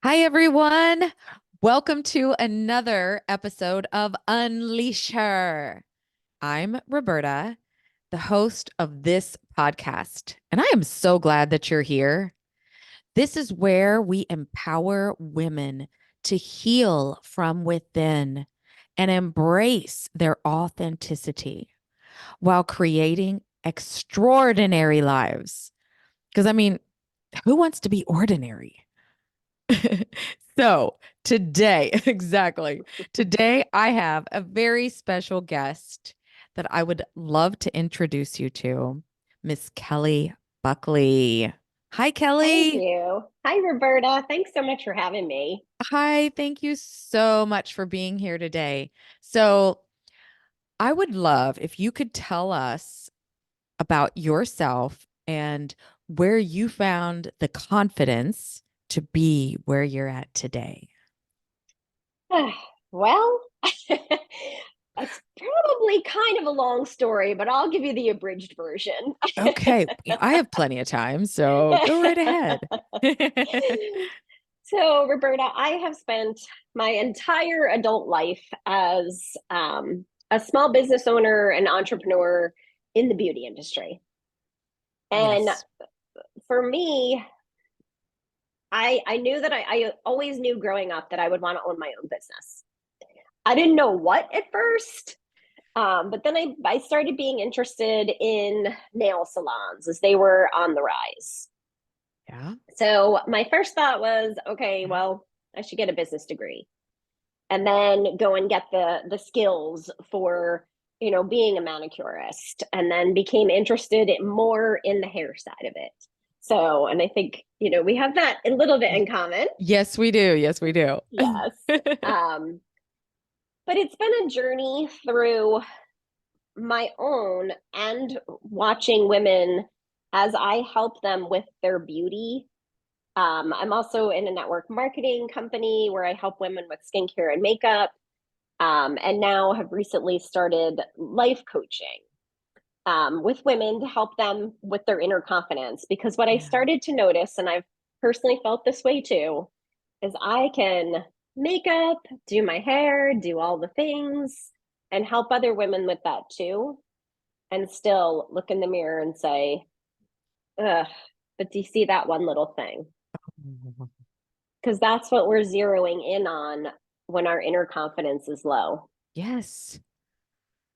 Hi, everyone. Welcome to another episode of Unleash Her. I'm Roberta, the host of this podcast, and I am so glad that you're here. This is where we empower women to heal from within and embrace their authenticity while creating extraordinary lives. Because, who wants to be ordinary? So today, exactly. Today, I have a very special guest that I would love to introduce you to, Miss Kelly Buckley. Hi, Thank Kelly. you. Hi, Roberta. Thanks so much for having me. Hi, thank you so much for being here today. So, I would love if you could tell us about yourself and where you found the confidence to be where you're at today. Well, it's probably kind of a long story, but I'll give you the abridged version. Okay, I have plenty of time, so go right ahead. So, Roberta, I have spent my entire adult life as a small business owner and entrepreneur in the beauty industry. And Yes. for me, I knew that I always knew growing up that I would want to own my own business. I didn't know what at first, but then I started being interested in nail salons as they were on the rise. Yeah. So my first thought was, okay, well, I should get a business degree and then go and get the skills for being a manicurist, and then became interested more in the hair side of it. So, and I think we have that a little bit Y- in common. Yes, we do. Yes, we do. Yes. Um, but it's been a journey through my own and watching women as I help them with their beauty. I'm also in a network marketing company where I help women with skincare and makeup, and now have recently started life coaching with women to help them with their inner confidence. Because what I Yeah. started to notice, and I've personally felt this way too, is I can make up, do my hair, do all the things, and help other women with that too, and still look in the mirror and say, ugh, but do you see that one little thing? Because that's what we're zeroing in on when our inner confidence is low. Yes,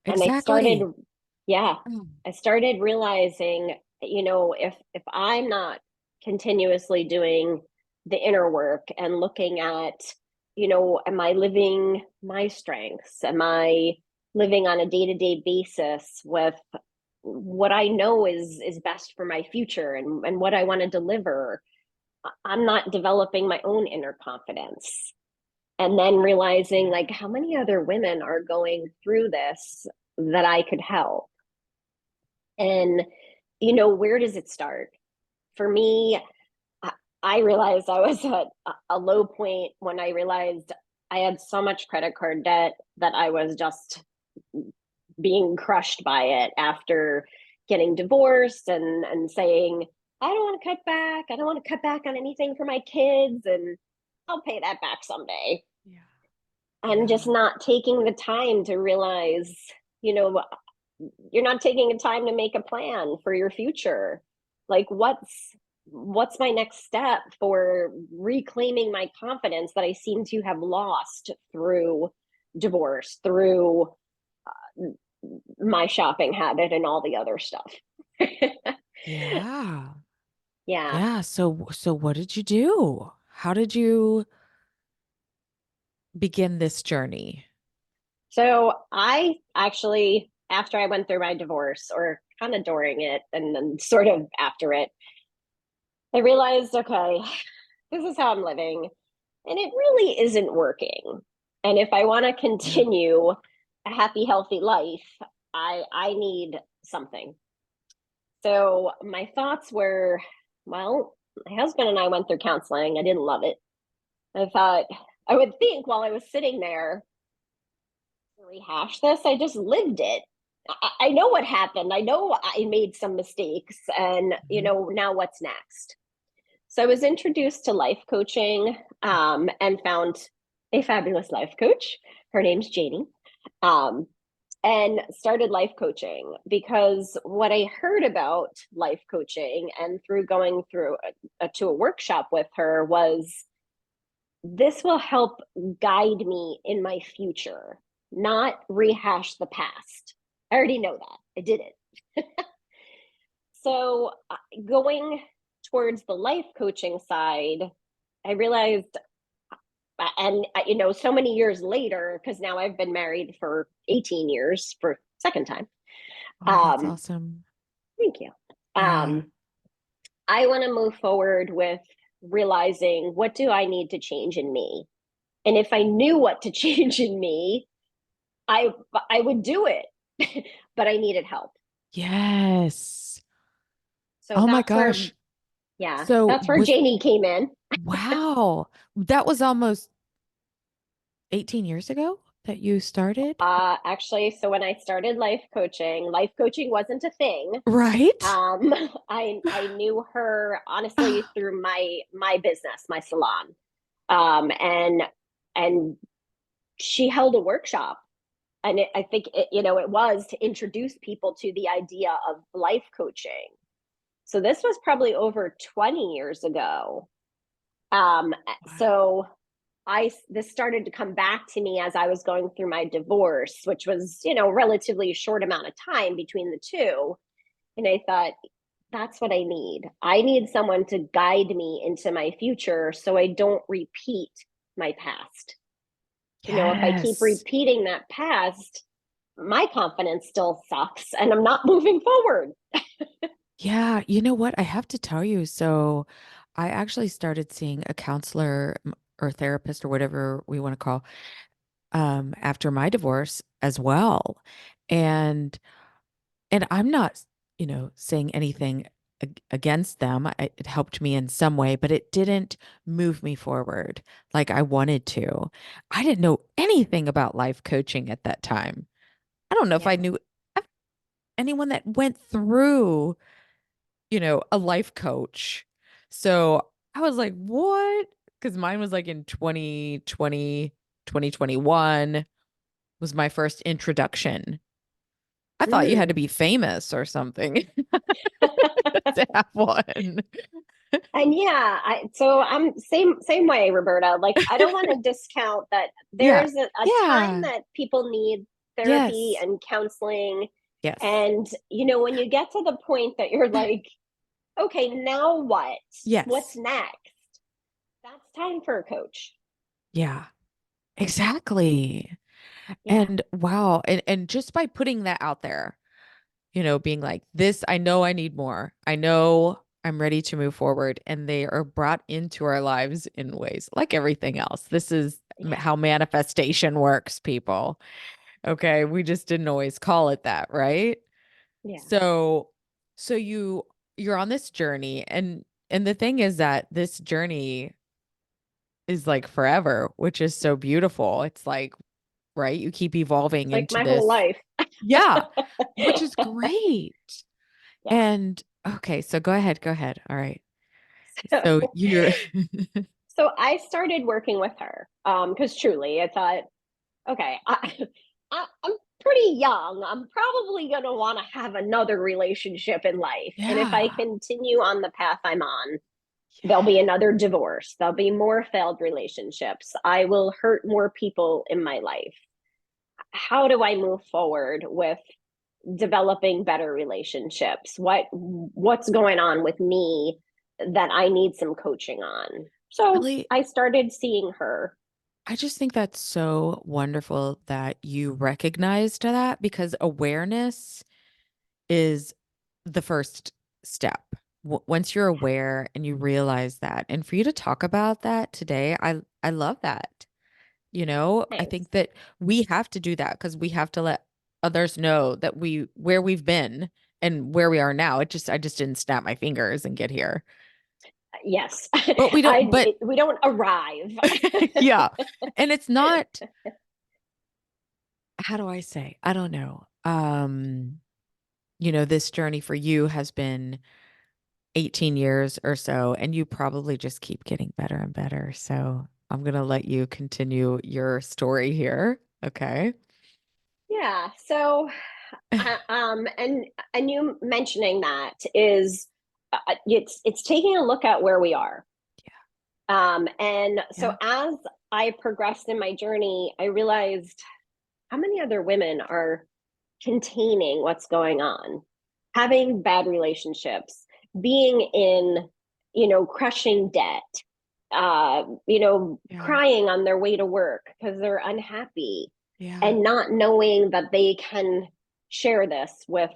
And I started, exactly. yeah, Oh, I started realizing, if I'm not continuously doing the inner work and looking at, am I living my strengths? Am I living on a day-to-day basis with what I know is best for my future and what I want to deliver? I'm not developing my own inner confidence. And then realizing like how many other women are going through this that I could help. And where does it start? For me, I realized I was at a low point when I realized I had so much credit card debt that I was just being crushed by it after getting divorced and saying, I don't want to cut back. I don't want to cut back on anything for my kids, and I'll pay that back someday. yeah. And just Yeah. not taking the time to realize, you know, you're not taking the time to make a plan for your future. Like what's my next step for reclaiming my confidence that I seem to have lost through divorce, through my shopping habit and all the other stuff. Yeah. Yeah. Yeah. So what did you do? How did you begin this journey? So I actually, after I went through my divorce, or kind of during it and then sort of after it, I realized, okay, this is how I'm living, and it really isn't working. And if I want to Yeah. continue a happy, healthy life, I need something. So my thoughts were, well, my husband and I went through counseling. I didn't love it. I thought I would think while I was sitting there to rehash this, I just lived it. I know what happened. I know I made some mistakes, and Mhm. now what's next? So I was introduced to life coaching and found a fabulous life coach. Her name's Janie. Um, and started life coaching because what I heard about life coaching and through going through to a workshop with her was this will help guide me in my future, not rehash the past. I already know that. I did it. So, going towards the life coaching side, I realized, and so many years later, because now I've been married for 18 years for second time. Oh, that's Um, awesome. Thank you. Yeah. Um, I want to move forward with realizing what do I need to change in me, and if I knew what to change in me, I I would do it, but I needed help. Yes. So Oh my gosh. So that's where was Janie came in. wow. That was almost 18 years ago that you started? Actually, so when I started life coaching wasn't a thing. Right? Um, I knew her honestly through my business, my salon, and she held a workshop, and I think it was to introduce people to the idea of life coaching. So this was probably over 20 years ago. So I this started to come back to me as I was going through my divorce, which was, relatively short amount of time between the two. And I thought, that's what I need. I need someone to guide me into my future so I don't repeat my past. If I keep Yes. repeating that past, my confidence still sucks and I'm not moving forward. Yeah, you know what? I have to tell you. So, I actually started seeing a counselor or therapist or whatever we want to call after my divorce as well. And I'm not, saying anything against them. It helped me in some way, but it didn't move me forward like I wanted to. I didn't know anything about life coaching at that time. I don't know if I Yeah. knew anyone that went through a life coach. So I was like, what? Because mine was like in 2020, 2021 was my first introduction. I thought you had to Mm. be famous or something to have one. And yeah, so I'm same way, Roberta. Like I don't want to discount that there Yeah. is a time Yeah. that people need therapy Yes. and counseling. Yes. And when you get to the point that you're like, okay, now what? What's Yes. next? That's time for a coach. Yeah. Exactly. Yeah. And wow. And just by putting that out there, being like, this, I know I need more. I know I'm ready to move forward. And they are brought into our lives in ways like everything else. This is Yeah. how manifestation works, people. Okay. We just didn't always call it that, right? Yeah. So, so you're on this journey and the thing is that this journey is like forever, which is so beautiful. It's like, right? You keep It's evolving like into my whole this. life. Yeah, which is great. Yeah. And okay, so go ahead, go ahead. All right. So So you're so I started working with her because truly I thought, okay, I'm pretty young. I'm probably going to want to have another relationship in life. And if I yeah. continue on the path I'm on, there'll be Yeah. another divorce. There'll be more failed relationships. I will hurt more people in my life. How do I move forward with developing better relationships? What's going on with me that I need some coaching on? So Really, I started seeing her. I just think that's so wonderful that you recognized that because awareness is the first step. Once you're aware and you realize that, and for you to talk about that today, I love that. I Thanks. think that we have to do that because we have to let others know that where we've been and where we are now. I just didn't snap my fingers and get here. Yes, But we don't, but we don't arrive. yeah. And it's not, how do I say? I don't know. This journey for you has been 18 years or so, and you probably just keep getting better and better. So I'm gonna let you continue your story here. Okay. Yeah. So, and you mentioning that is, it's taking a look at where we are. And so Yeah. as I progressed in my journey, I realized how many other women are containing what's going on, having bad relationships, being in, crushing debt, Yeah. crying on their way to work because they're unhappy Yeah. and not knowing that they can share this with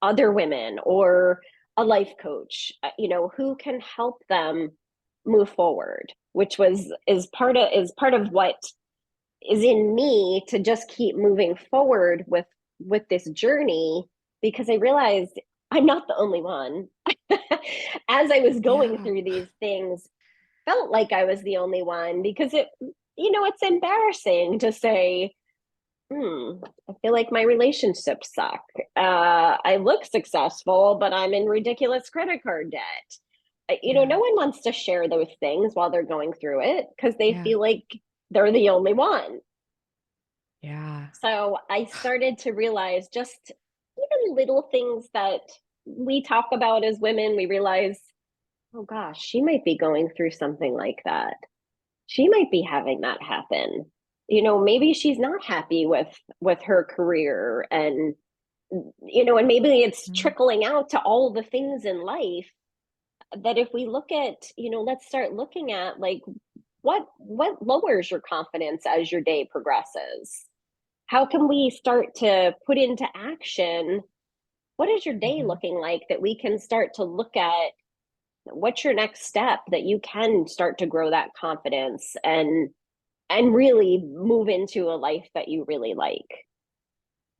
other women or a life coach, who can help them move forward, which was is part of what is in me to just keep moving forward with this journey, because I realized I'm not the only one. As I was going Yeah. through these things, felt like I was the only one, because it's embarrassing to say, I feel like my relationships suck. I look successful, but I'm in ridiculous credit card debt. No Yeah. one wants to share those things while they're going through it because they Yeah. feel like they're the only one. Yeah. So I started to realize just even little things that we talk about as women, we realize, oh gosh, she might be going through something like that. She might be having that happen. Maybe she's not happy with her career, and maybe it's Mm. trickling out to all the things in life that if we look at, let's start looking at, like, what lowers your confidence as your day progresses. How can we start to put into action, what is your day Mhm. looking like, that we can start to look at what's your next step that you can start to grow that confidence and really move into a life that you really like.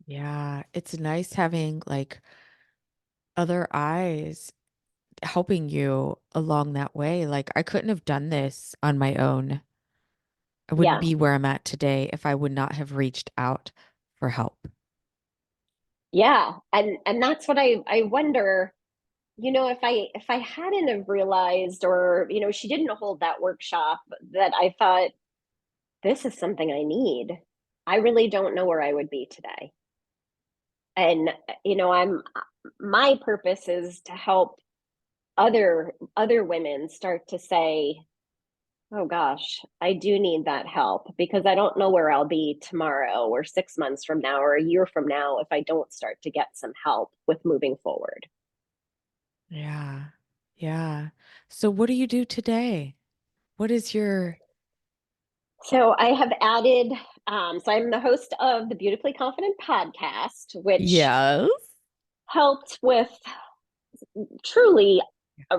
Yeah. It's nice having like other eyes helping you along that way. Like I couldn't have done this on my own. I wouldn't Yeah. be where I'm at today if I would not have reached out for help. Yeah. And that's what I wonder, if I hadn't have realized, or, she didn't hold that workshop, that I thought, this is something I need. I really don't know where I would be today. And, I'm my purpose is to help other women start to say, oh gosh, I do need that help, because I don't know where I'll be tomorrow or 6 months from now or a year from now if I don't start to get some help with moving forward. Yeah. Yeah. So what do you do today? What is your So I have added, so I'm the host of the Beautifully Confident podcast, which Yes. helped with truly uh,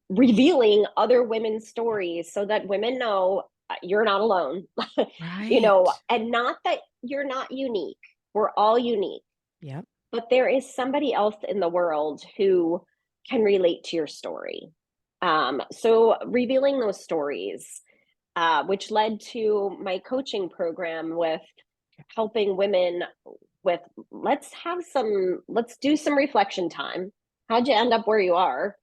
revealing other women's stories so that women know you're not alone, Right. and not that you're not unique. We're all unique, Yep. but there is somebody else in the world who can relate to your story. So revealing those stories, which led to my coaching program with helping women with, let's do some reflection time. How'd you end up where you are?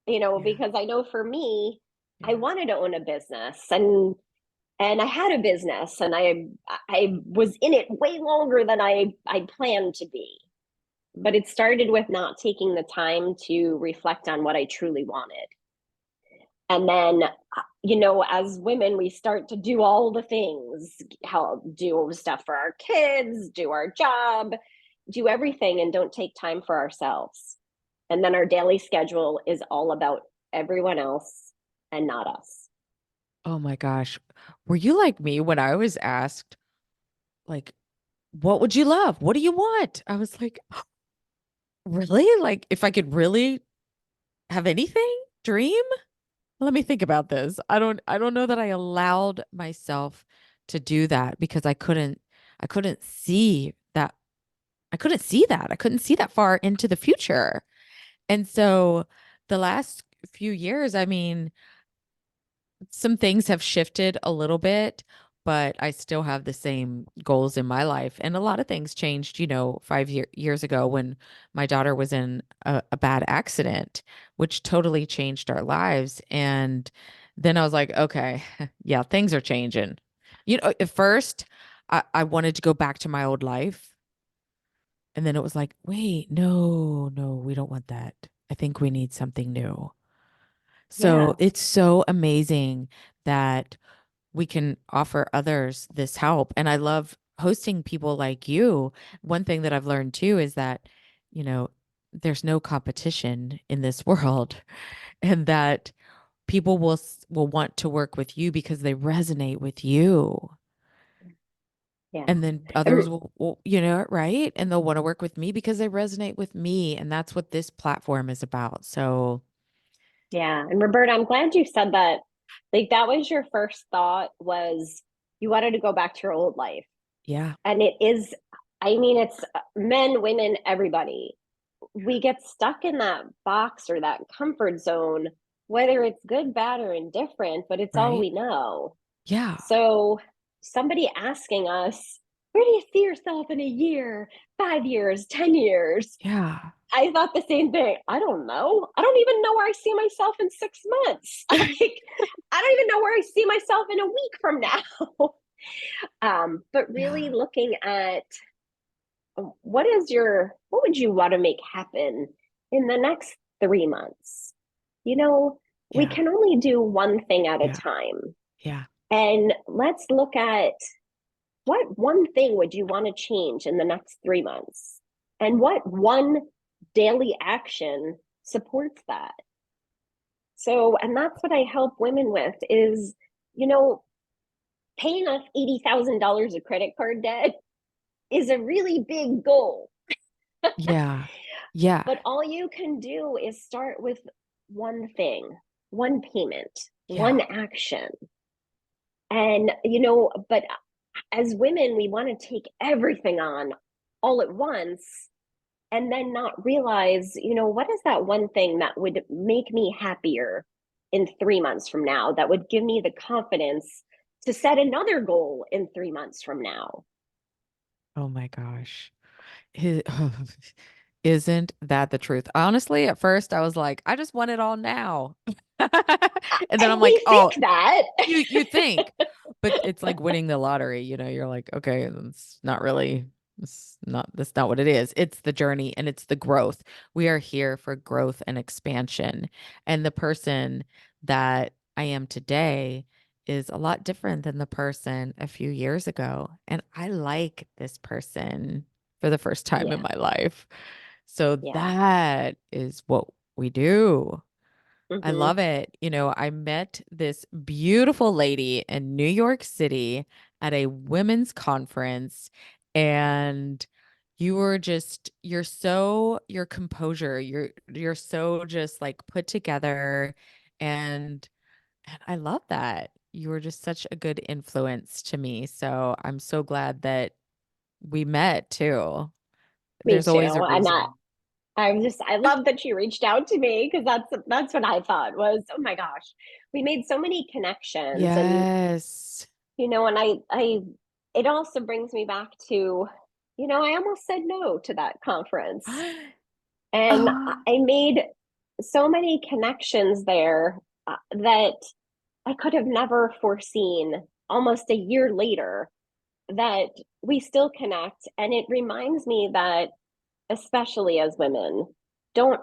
Yeah. Because I know for me, I Yeah. wanted to own a business, and I had a business, and I was in it way longer than I planned to be. But it started with not taking the time to reflect on what I truly wanted. And then, as women, we start to do all the things, how do stuff for our kids, do our job, do everything, and don't take time for ourselves. And then our daily schedule is all about everyone else and not us. Oh my gosh. Were you like me when I was asked, like, what would you love? What do you want? I was like, really? Like, if I could really have anything, dream? Let me think about this. I don't know that I allowed myself to do that because I couldn't see that. I couldn't see that. I couldn't see that far into the future. And so the last few years, I mean, some things have shifted a little bit, but I still have the same goals in my life. And a lot of things changed, 5 years ago when my daughter was in a bad accident, which totally changed our lives. And then I was like, okay, yeah, things are changing. At first, I wanted to go back to my old life. And then it was like, wait, no, no, we don't want that. I think we need something new. So Yeah. it's so amazing that we can offer others this help. And I love hosting people like you. One thing that I've learned too is that, you know, there's no competition in this world, and that people will want to work with you because they resonate with you. Yeah. And then others And will, right? And they'll want to work with me because they resonate with me. And that's what this platform is about. So, yeah. And Roberta, I'm glad you said that. Like that was your first thought was you wanted to go back to your old life. yeah, And it is, I mean, it's men, women, everybody. We get stuck in that box or that comfort zone, whether it's good, bad, or indifferent, but it's all right? we know. Yeah, So somebody asking us, where do you see yourself in a year, 5 years, 10 years? yeah. I thought the same thing. I don't know. I don't even know where I see myself in 6 months. Like, I don't even know where I see myself in a week from now. But really Yeah, looking at what would you want to make happen in the next 3 months? You know, we yeah, can only do one thing at a yeah, time. yeah, And let's look at what one thing would you want to change in the next 3 months? And what one daily action supports that? So, and that's what I help women with is, you know, paying off $80,000 of credit card debt is a really big goal. yeah, yeah, But all you can do is start with one thing, one payment, yeah. one action. And, but as women, we want to take everything on all at once and then not realize, what is that one thing that would make me happier in 3 months from now, that would give me the confidence to set another goal in 3 months from now? Oh my gosh. Hi- Isn't that the truth? Honestly, at first I was like, I just want it all now. And then I'm And like, we oh, think that. you think, but it's like winning the lottery, you're like, okay, that's not what it is. It's the journey and it's the growth. We are here for growth and expansion. And the person that I am today is a lot different than the person a few years ago. And I like this person for the first time in Yeah, my life. So yeah. that is what we do. I Hmm. love it. I met this beautiful lady in New York City at a women's conference, and your composure, you're so just like put together, and I love that. You were just such a good influence to me. So I'm so glad that we met too. Me There's too. always a reason. I love that you reached out to me because that's what I thought was, oh my gosh, we made so many connections. And Yes. and it also brings me back to, I almost said no to that conference. And Oh, I made so many connections there that I could have never foreseen almost a year later, that we still connect. And it reminds me that, especially as women, don't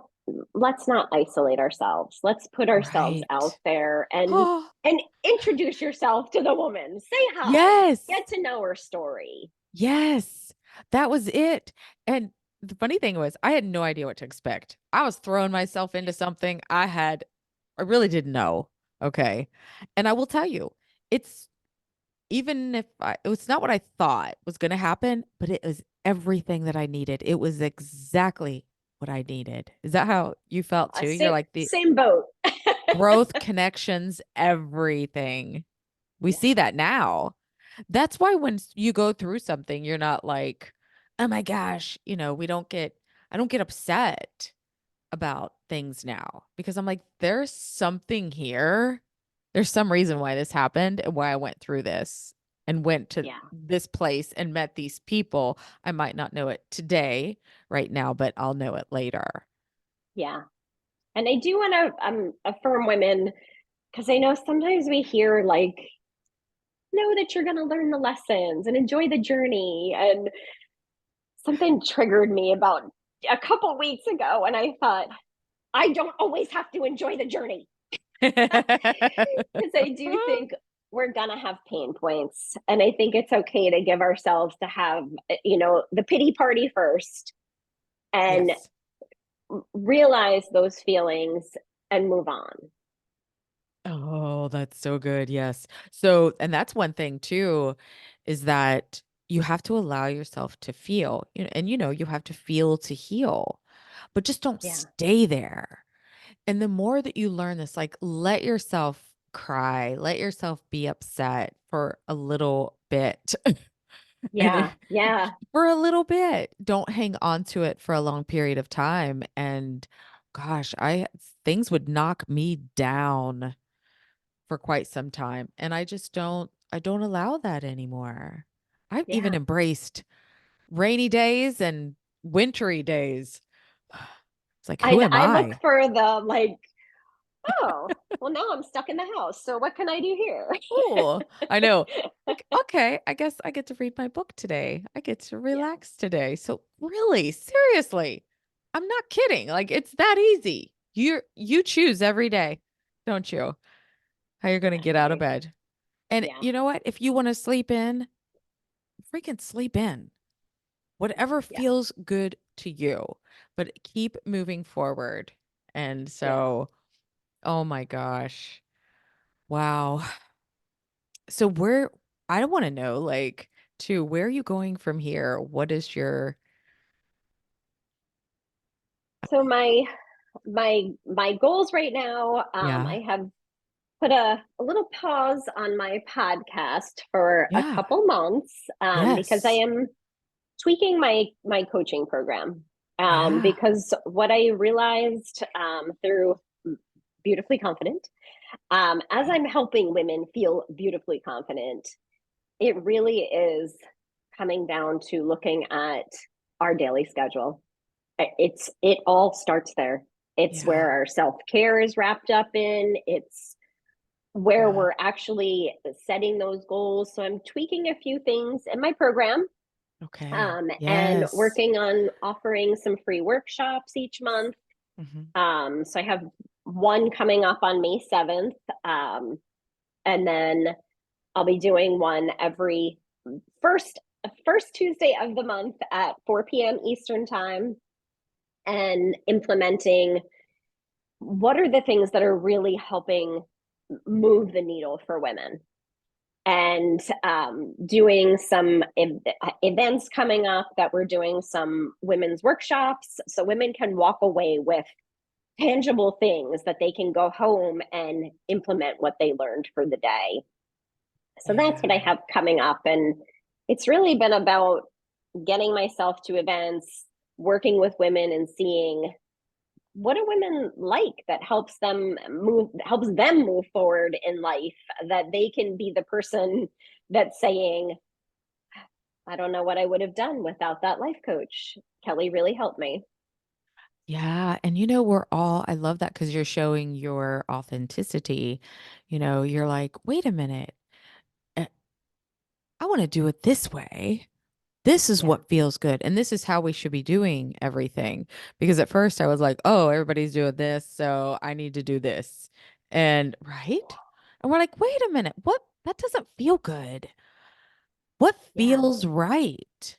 let's not isolate ourselves. Let's put ourselves out right. there and Oh, and introduce yourself to the woman. Say hi. yes. Get to know her story. Yes. That was it. And the funny thing was, I had no idea what to expect. I was throwing myself into something I really didn't know. Okay. And I will tell you, it's even if it was not what I thought was going to happen, but it was everything that I needed. It was exactly what I needed. Is that how you felt too? You're Same like the same boat. growth, connections, everything. We Yeah. see that now. That's why when you go through something, you're not like, oh my gosh, I don't get upset about things now because I'm like, there's something here. There's some reason why this happened and why I went through this. and went to Yeah. this place and met these people, I might not know it today, right now, but I'll know it later. Yeah. And I do want to affirm women because I know sometimes we hear like, know that you're going to learn the lessons and enjoy the journey. And something triggered me about a couple weeks ago. And I thought, I don't always have to enjoy the journey because I do think we're going to have pain points. And I think it's okay to give ourselves to have, the pity party first and Yes. realize those feelings and move on. Oh, that's so good. Yes. So, and that's one thing too, is that you have to allow yourself to feel, and you have to feel to heal, but just don't Yeah. stay there. And the more that you learn this, like let yourself cry, let yourself be upset for a little bit. And Yeah. Yeah. for a little bit, don't hang on to it for a long period of time. And gosh, I things would knock me down for quite some time, and I don't allow that anymore. I've even Yeah. embraced rainy days and wintry days. It's like, who I am I look I? for the like, oh, well now I'm stuck in the house. So what can I do here? Oh, I know. Like, okay, I guess I get to read my book today. I get to Yeah. relax today. So really, seriously, I'm not kidding. Like it's that easy. You choose every day, don't you? How you're going to get out of Definitely. bed. And Yeah. you know what? If you want to sleep in, freaking sleep in. Whatever Yeah. feels good to you, but keep moving forward. And Yeah. so, oh my gosh. Wow. So I don't want to know like to where are you going from here? What is your So my goals right now, yeah. I have put a little pause on my podcast for a Yeah. couple months because I Yes. am tweaking my coaching program. Yeah. Because what I realized through Beautifully Confident, as Yeah. I'm helping women feel beautifully confident, it really is coming down to looking at our daily schedule. It all starts there. It's Yeah. where our self-care is wrapped up in. It's where Yeah. we're actually setting those goals. So I'm tweaking a few things in my program, Okay. and Yes. working on offering some free workshops each month. Hmm. So I have one coming up on May 7th. And then I'll be doing one every first first Tuesday of the month at 4 p.m. Eastern time, and implementing what are the things that are really helping move the needle for women, and doing some events coming up that we're doing some women's workshops so women can walk away with tangible things that they can go home and implement what they learned for the day. So that's what I Yeah. have coming up. And it's really been about getting myself to events, working with women and seeing what are women like that helps them move forward in life, that they can be the person that's saying, I don't know what I would have done without that life coach. Kelly really helped me. Yeah. And I love that because you're showing your authenticity. You're like, wait a minute. uh, I want to do it this way. This is Yeah. what feels good. And this is how we should be doing everything. Because at first I was like, oh, everybody's doing this. So I need to do this. And right. And we're like, wait a minute. What? That doesn't feel good. What Yeah. feels right?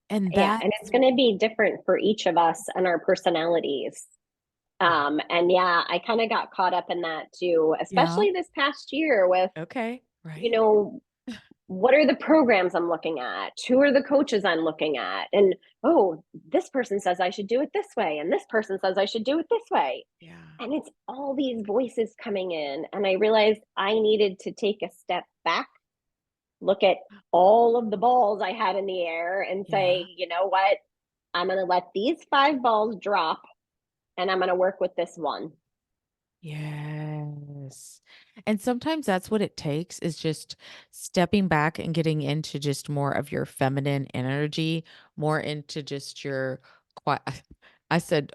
And Yeah. that, And it's going to be different for each of us and our personalities. yeah. And yeah, I kind of got caught up in that too, Yeah. especially this past year with, Okay. you Right. know, what are the programs I'm looking at? Who are the coaches I'm looking at? And oh, this person says I should do it this way, and this person says I should do it this way. Yeah. And it's all these voices coming in. And I realized I needed to take a step back, look at all of the balls I had in the air, and Yeah. say, you know what? I'm going to let these 5 balls drop and I'm going to work with this one. Yes. And sometimes that's what it takes is just stepping back and getting into just more of your feminine energy, more into just your quiet. I said,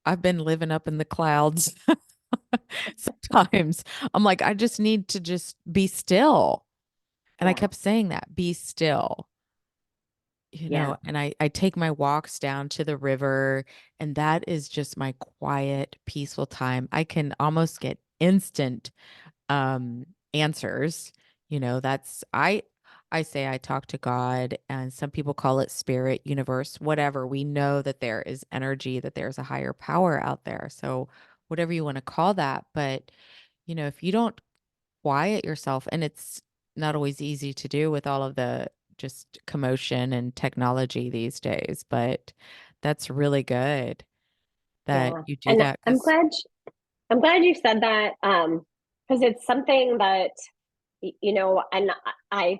I've been living up in the clouds. Sometimes I'm like, I just need to just be still. And I Yeah. kept saying that, be still, Yeah. and I take my walks down to the river, and that is just my quiet, peaceful time. I can almost get instant answers. That's I say I talk to God, and some people call it spirit, universe, whatever. We know that there is energy, that there's a higher power out there. So whatever you want to call that, but if you don't quiet yourself, and it's not always easy to do with all of the just commotion and technology these days, but that's really good that Yeah. you do And that I'm because glad you said that, because it's something that and I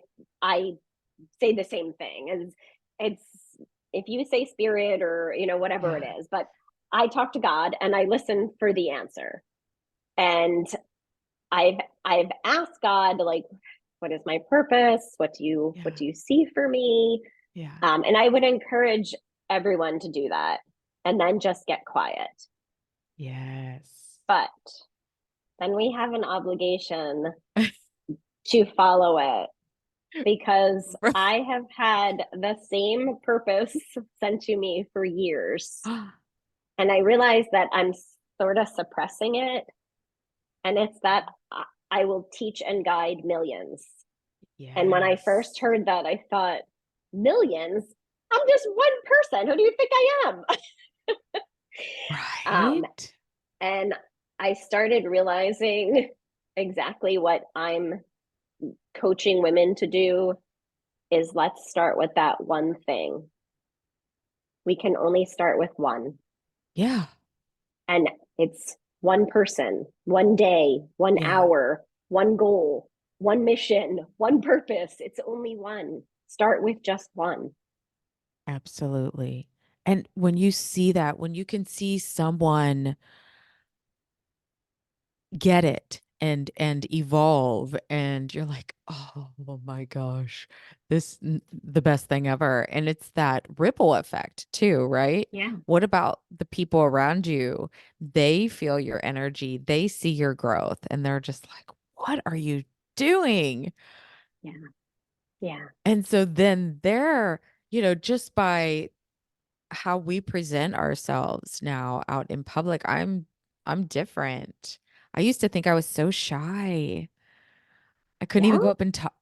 say the same thing. As it's if you say spirit or whatever it yeah, is, but I talk to God and I listen for the answer. And I've I've asked God, like, what is my purpose? What yeah, do you see for me? yeah, And I would encourage everyone to do that, and then just get quiet. yes. But then we have an obligation to follow it, because I have had the same purpose sent to me for years. And I realize that I'm sort of suppressing it. And it's that I will teach and guide millions. And when I first Yes. heard that, I thought, millions? I'm just one person. Who do you think I am? Right? And I started realizing exactly what I'm coaching women to do is, let's start with that one thing. We can only start with one. Yeah. And it's one person, one day, one Yeah, hour, one goal, one mission, one purpose. It's only one. Start with just one. absolutely. And when you see that, when you can see someone get it and evolve, and you're like, oh my gosh, the best thing ever. And it's that ripple effect too, right? Yeah. What about the people around you? They feel your energy, they see your growth, and they're just like, what are you doing? Yeah. Yeah. And so then they're, just by how we present ourselves now out in public, I'm different. I used to think I was so shy. I couldn't Yeah. even go up and talk.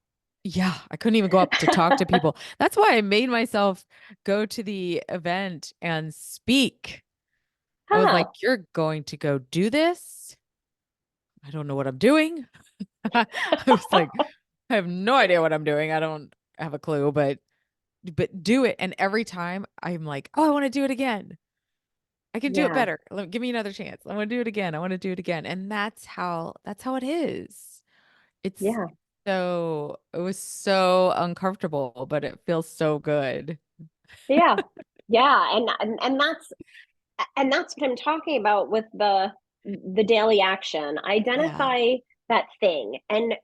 Yeah, I couldn't even go up to talk to people. That's why I made myself go to the event and speak. I was like, Huh. "You're going to go do this?" I don't know what I'm doing. I was like, I have no idea what I'm doing. I don't have a clue, but do it. And every time I'm like, "Oh, I want to do it again. I can do it Yeah. better. Give me another chance. I want to do it again. I want to do it again." And that's how it is. It's Yeah. it was so uncomfortable, but it feels so good. Yeah. Yeah. And that's what I'm talking about with the daily action. Yeah. Identify that thing. And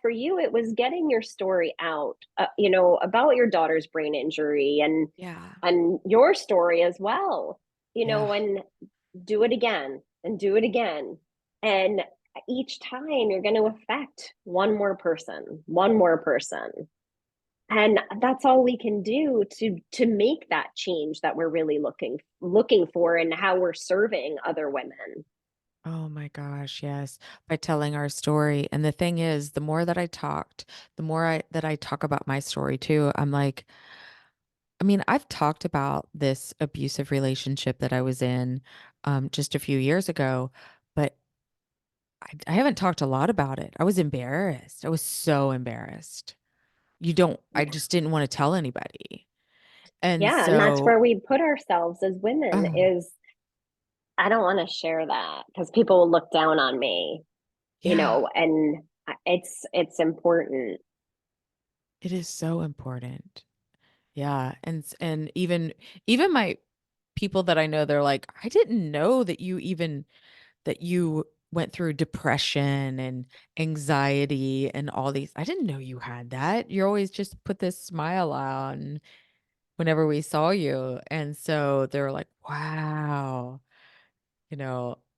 for you it was getting your story out, about your daughter's brain injury, Yeah. and your story as well. Yeah. And do it again and do it again. And each time you're going to affect one more person. And that's all we can do to make that change that we're really looking for, and how we're serving other women. Oh my gosh, yes. By telling our story. And the thing is, the more that I talked, the more that I talk about my story too, I'm like, I mean, I've talked about this abusive relationship that I was in just a few years ago, but I haven't talked a lot about it. I was embarrassed. I was so embarrassed. I Yeah. just didn't want to tell anybody. And Yeah, and that's so, where we put ourselves as women oh, is, I don't want to share that because people will look down on me, yeah, and it's important. it is so important. Yeah. And even my people that I know, they're like, I didn't know that you went through depression and anxiety and all these. I didn't know you had that. You always just put this smile on whenever we saw you. And so they were like, wow,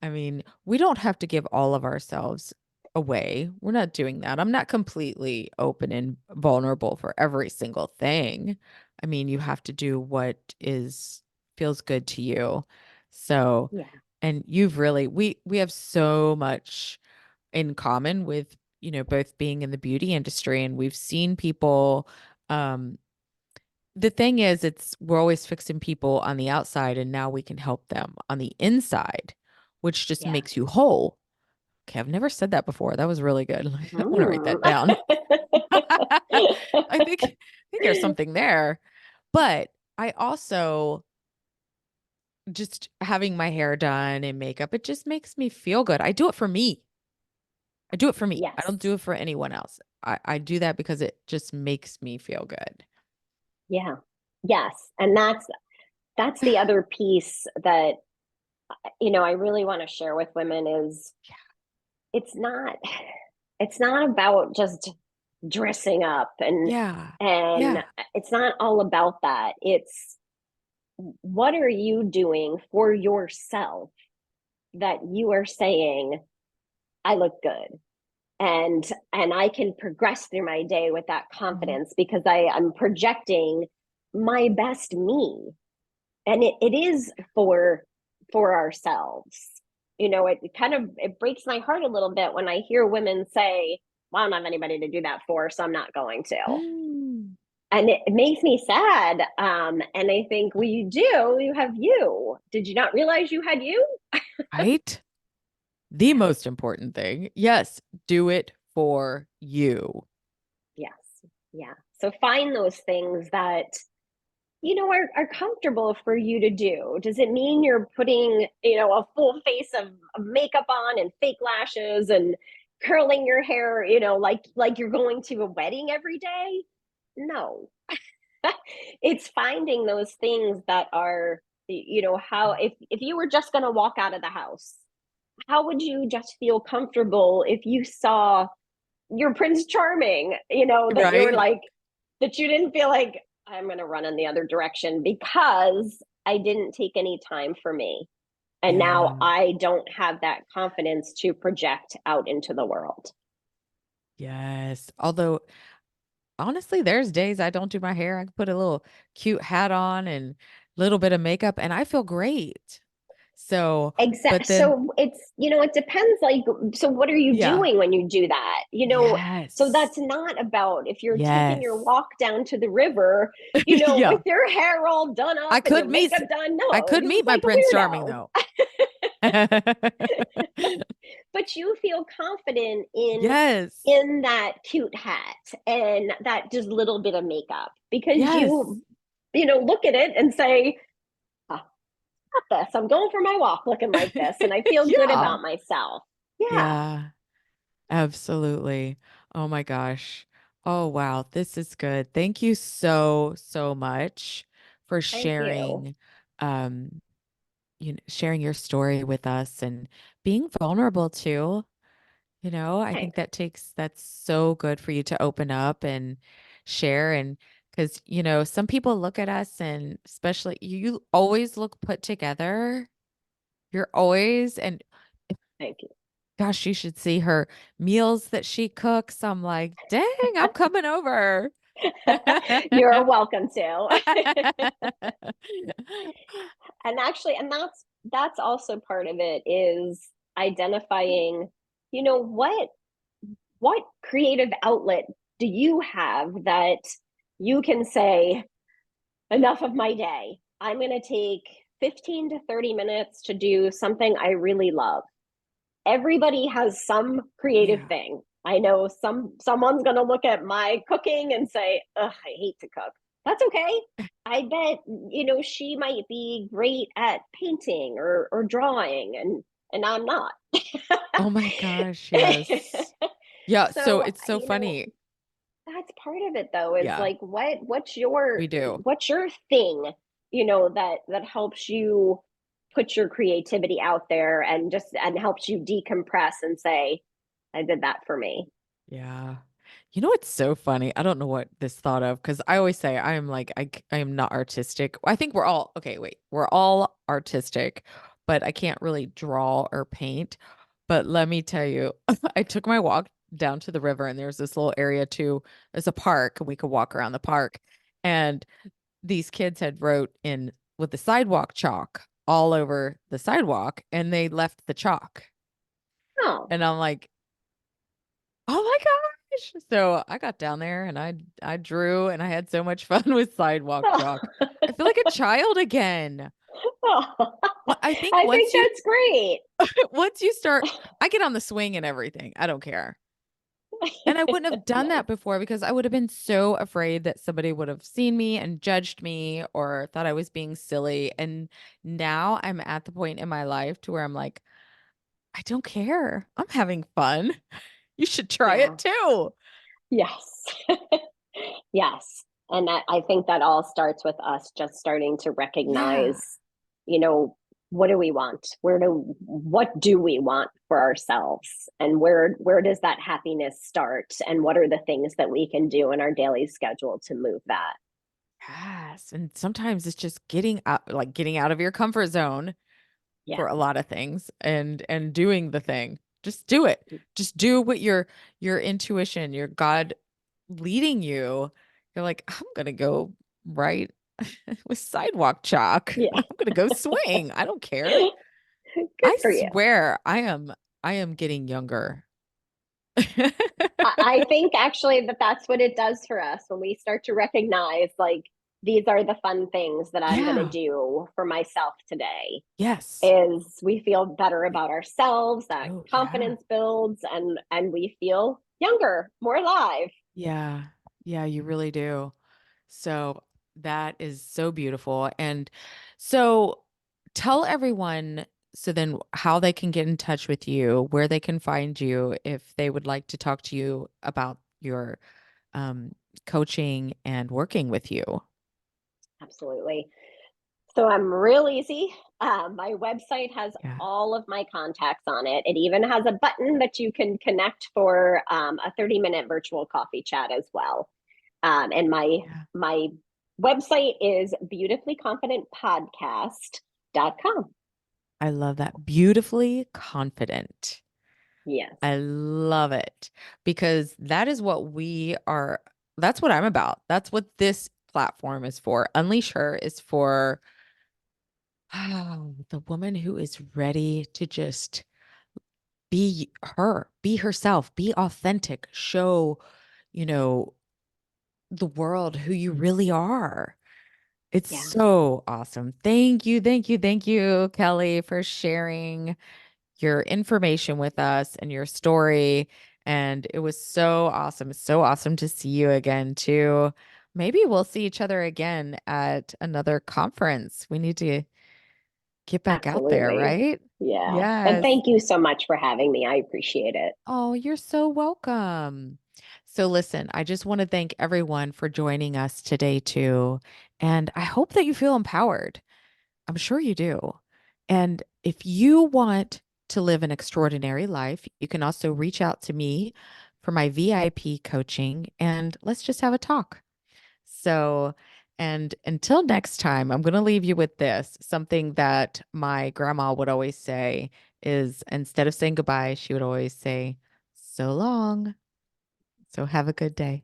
I mean, we don't have to give all of ourselves away. We're not doing that. I'm not completely open and vulnerable for every single thing. I mean, you have to do what is feels good to you. So, Yeah. and you've really we have so much in common with, both being in the beauty industry, and we've seen people the thing is, we're always fixing people on the outside, and now we can help them on the inside, which just Yeah. makes you whole. Okay, I've never said that before. That was really good. I want to write Mm. that down. I think there's something there. But I also just having my hair done and makeup, it just makes me feel good. I do it for me. I do it for me. I don't Yes. do it for anyone else. I do that because it just makes me feel good. Yeah. Yes. And that's the other piece that I really want to share with women is it's not it's not about just dressing up Yeah. and Yeah. it's not all about that. It's what are you doing for yourself that you are saying I look good and I can progress through my day with that Mhm. confidence because I'm projecting my best me. And it is for ourselves. It kind of it breaks my heart a little bit when I hear women say, well, I don't have anybody to do that for, so I'm not going to. Mm. And it makes me sad. And I think, well, you have you. Did you not realize you had you? Right? The Yeah. most important thing. Yes, do it for you. Yes. Yeah. So find those things that are comfortable for you to do. Does it mean you're putting, a full face of makeup on and fake lashes and curling your hair, like you're going to a wedding every day? No. It's finding those things that are, how if you were just going to walk out of the house, how would you just feel comfortable if you saw your Prince Charming, that you're Right? like that you didn't feel like I'm going to run in the other direction because I didn't take any time for me. And now Yeah. I don't have that confidence to project out into the world. Yes. Although, honestly, there's days I don't do my hair. I can put a little cute hat on and a little bit of makeup, and I feel great. So, Exact. but then, So it depends. Like, so what are you yeah. doing when you do that? So Yes. that's not about if you're taking your Yes. walk down to the river, with Yeah. your hair all done I up and your could meet makeup done. I No, could you meet look my like Prince a Charming weirdo. though. But you feel confident in Yes. in that cute hat and that just little bit of makeup because Yes. you look at it and say, oh, got this. I'm going for my walk looking like this and I feel good Yeah. about myself. Yeah. Yeah. Absolutely. Oh my gosh. Oh wow, this is good. Thank you so, so much for Thank you. sharing um sharing your story with us and being vulnerable too. I think Thanks. that's so good for you to open up and share, and because some people look at us, and especially you always look put together. You're always, and Thank you. gosh, you should see her meals that she cooks. I'm like, dang, I'm coming over. You're welcome to. And actually, and that's also part of it is identifying, what creative outlet do you have that you can say, enough of my day? I'm going to take 15 to 30 minutes to do something I really love. Everybody has some creative Yeah. thing. I know someone's going to look at my cooking and say, "Ugh, I hate to cook." That's okay. I bet she might be great at painting or drawing, and I'm not. Oh my gosh, yes. Yeah, so So it's so funny. that's part of it though, is Yeah, like what's your we do. thing, that helps you put your creativity out there and just and helps you decompress and say, I did that for me. Yeah. You know what's so funny? I don't know what this thought of because I always say I am like I am not artistic. I think we're all okay, wait. We're all artistic, but I can't really draw or paint. But let me tell you, I took my walk down to the river and there's this little area too. There's a park and we could walk around the park. And these kids had wrote in with the sidewalk chalk all over the sidewalk and they left the chalk. Oh, And I'm like, oh my gosh. So I got down there and I drew and I had so much fun with sidewalk oh. chalk. I feel like a child again. Oh. Well, I think I think that's great. once you start I get on the swing and everything. I don't care. And I wouldn't have done Nice. that before because I would have been so afraid that somebody would have seen me and judged me or thought I was being silly. And now I'm at the point in my life to where I'm like, I don't care. I'm having fun. You should try it Yeah. too. Yes. Yes. And I think that all starts with us just starting to Yeah. recognize, you know, what do we want? What do we want for ourselves? And where does that happiness start? And what are the things that we can do in our daily schedule to move that? Yes. And sometimes it's just getting out of your comfort zone Yeah. for a lot of things and doing the thing. Just do it. Just do what your intuition, your God leading you. You're like, I'm gonna go right with sidewalk chalk. Yeah. I'm gonna go swing. I don't care. Good I for you. swear I am getting younger. I think actually that that's what it does for us when we start to recognize like these are the fun things that I'm going to Yeah. do for myself today Yes. is we feel better We about ourselves, that do. Yeah. confidence builds and we feel younger, more alive. Yeah. Yeah, you really do. So that is so beautiful. And so tell everyone so then how they can get in touch with you, where they can find you if they would like to talk to you about your um, coaching and working with you. Absolutely. So I'm real easy. My website has Yeah. all of my contacts on it. It even has a button that you can connect for a 30-minute virtual coffee chat as well. And Yeah. my website is beautifullyconfidentpodcast.com. I love that. Beautifully confident. Yes, I love it because that is what we are. That's what I'm about. That's what this platform is for. Unleash Her is for the woman who is ready to just be her, be herself, be authentic, show, you know, the world who you really are. It's yeah, so awesome. Thank you, thank you, thank you, Kelly, for sharing your information with us and your story. And it was so awesome. It's so awesome to see you again, too. Maybe we'll see each other again at another conference. We need to get back out there, absolutely. right? Yeah. And Yes. thank you so much for having me. I appreciate it. Oh, you're so welcome. So, listen, I just want to thank everyone for joining us today, too. And I hope that you feel empowered. I'm sure you do. And if you want to live an extraordinary life, you can also reach out to me for my VIP coaching and let's just have a talk. So, and until next time, I'm going to leave you with this something that my grandma would always say is instead of saying goodbye, she would always say, so long. So, have a good day.